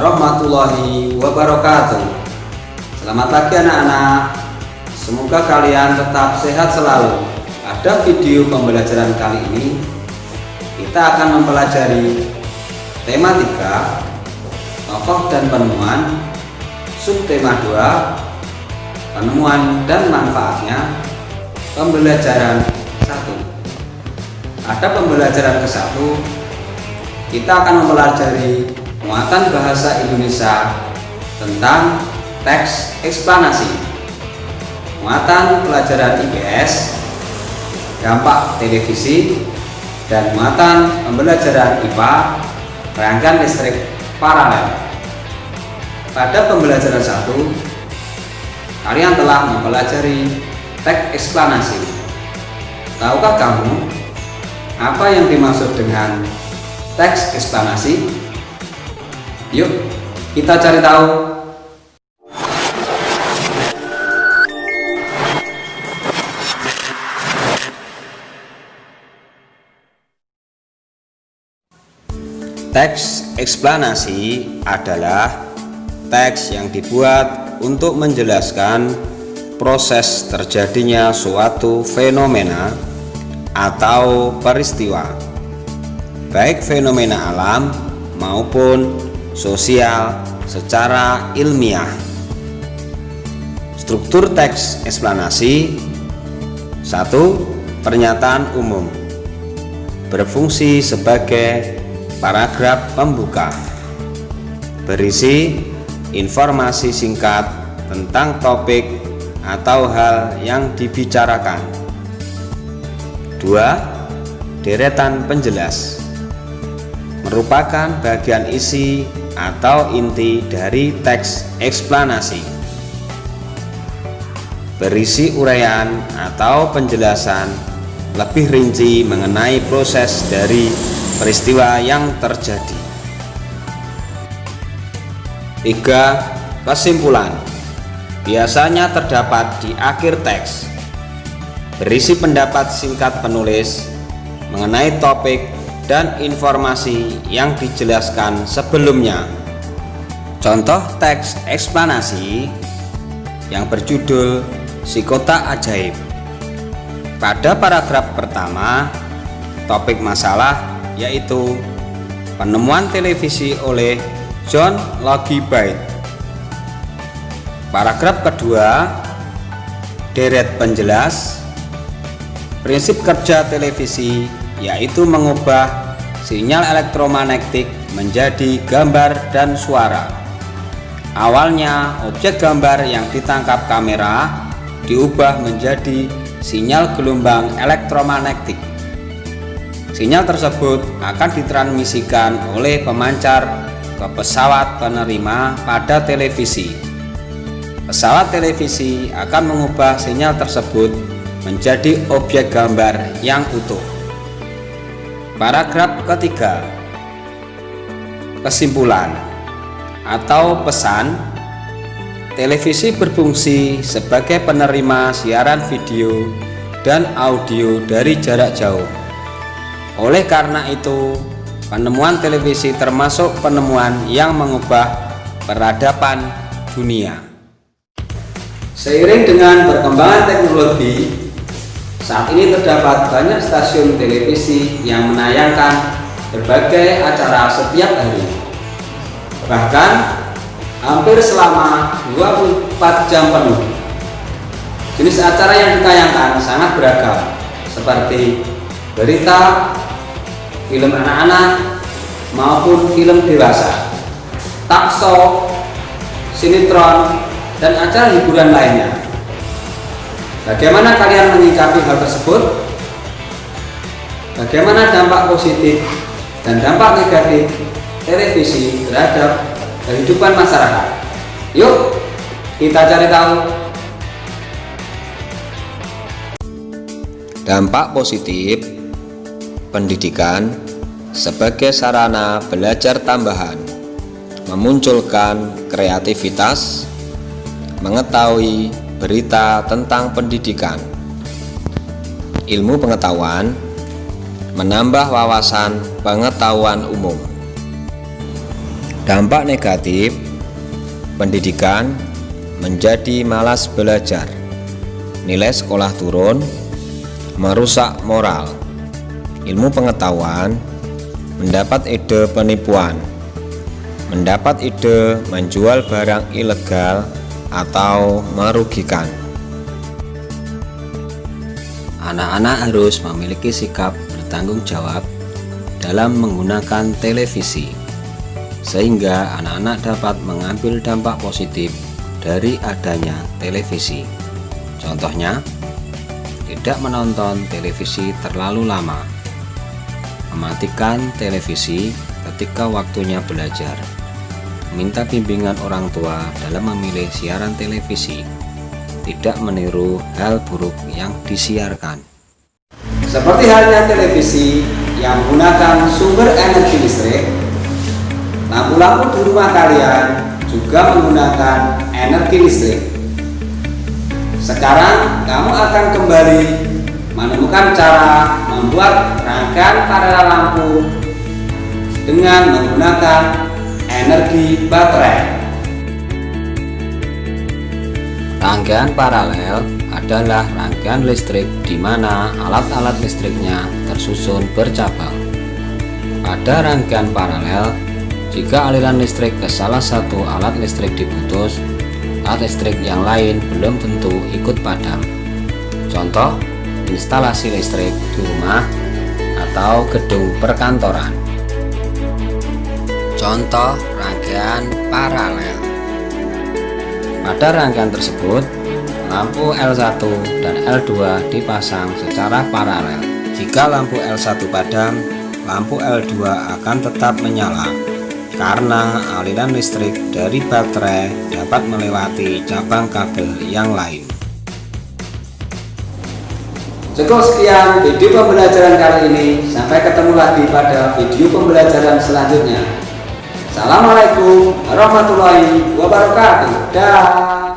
warahmatullahi wabarakatuh. Selamat pagi anak-anak. Semoga kalian tetap sehat selalu. Pada video pembelajaran kali ini kita akan mempelajari tema 3, tokoh dan penemuan, subtema 2, penemuan dan manfaatnya, pembelajaran 1. Pada pembelajaran ke-1 kita akan mempelajari muatan bahasa Indonesia tentang teks eksplanasi, muatan pelajaran IPS, dampak televisi, dan muatan pembelajaran IPA, rangkaian listrik paralel. Pada pembelajaran 1 kalian telah mempelajari teks eksplanasi. Tahukah kamu apa yang dimaksud dengan teks eksplanasi? Yuk kita cari tahu. Teks eksplanasi adalah teks yang dibuat untuk menjelaskan proses terjadinya suatu fenomena atau peristiwa, baik fenomena alam maupun sosial secara ilmiah. Struktur teks eksplanasi: 1. Pernyataan umum, berfungsi sebagai paragraf pembuka, berisi informasi singkat tentang topik atau hal yang dibicarakan. 2. Deretan penjelas, merupakan bagian isi atau inti dari teks eksplanasi, berisi uraian atau penjelasan lebih rinci mengenai proses dari peristiwa yang terjadi. 3. Kesimpulan, biasanya terdapat di akhir teks, berisi pendapat singkat penulis mengenai topik dan informasi yang dijelaskan sebelumnya. Contoh teks eksplanasi yang berjudul Si Kota Ajaib. Pada paragraf pertama, topik masalah yaitu penemuan televisi oleh John Logie Baird. Paragraf kedua, deret penjelas, prinsip kerja televisi yaitu mengubah sinyal elektromagnetik menjadi gambar dan suara. Awalnya objek gambar yang ditangkap kamera diubah menjadi sinyal gelombang elektromagnetik. Sinyal tersebut akan ditransmisikan oleh pemancar ke pesawat penerima pada televisi. Pesawat televisi akan mengubah sinyal tersebut menjadi objek gambar yang utuh. Paragraf ketiga, kesimpulan atau pesan. Televisi berfungsi sebagai penerima siaran video dan audio dari jarak jauh. Oleh karena itu, penemuan televisi termasuk penemuan yang mengubah peradaban dunia. Seiring dengan perkembangan teknologi, saat ini terdapat banyak stasiun televisi yang menayangkan berbagai acara setiap hari, bahkan hampir selama 24 jam penuh. Jenis acara yang ditayangkan sangat beragam, seperti berita, film anak-anak, maupun film dewasa, talk show, sinetron, dan acara hiburan lainnya. Bagaimana kalian menyikapi hal tersebut? Bagaimana dampak positif dan dampak negatif televisi terhadap kehidupan masyarakat? Yuk kita cari tahu. Dampak positif: pendidikan sebagai sarana belajar tambahan, memunculkan kreativitas, mengetahui berita tentang pendidikan, ilmu pengetahuan, menambah wawasan pengetahuan umum. Dampak negatif, pendidikan menjadi malas belajar, nilai sekolah turun, merusak moral, ilmu pengetahuan, mendapat ide penipuan, mendapat ide menjual barang ilegal atau merugikan. Anak-anak harus memiliki sikap bertanggung jawab dalam menggunakan televisi, sehingga anak-anak dapat mengambil dampak positif dari adanya televisi. Contohnya, tidak menonton televisi terlalu lama, mematikan televisi ketika waktunya belajar, minta bimbingan orang tua dalam memilih siaran televisi, tidak meniru hal buruk yang disiarkan. Seperti halnya televisi yang menggunakan sumber energi listrik, lampu-lampu di rumah kalian juga menggunakan energi listrik. Sekarang kamu akan kembali menemukan cara membuat rangkaian paralel lampu dengan menggunakan energi baterai. Rangkaian paralel adalah rangkaian listrik di mana alat-alat listriknya tersusun bercabang. Pada rangkaian paralel, jika aliran listrik ke salah satu alat listrik diputus, alat listrik yang lain belum tentu ikut padam. Contoh, instalasi listrik di rumah atau gedung perkantoran. Contoh rangkaian paralel. Pada rangkaian tersebut, lampu L1 dan L2 dipasang secara paralel. Jika lampu L1 padam, lampu L2 akan tetap menyala karena aliran listrik dari baterai dapat melewati cabang kabel yang lain. Cukup sekian video pembelajaran kali ini. Sampai ketemu lagi pada video pembelajaran selanjutnya. Assalamualaikum warahmatullahi wabarakatuh. Dah.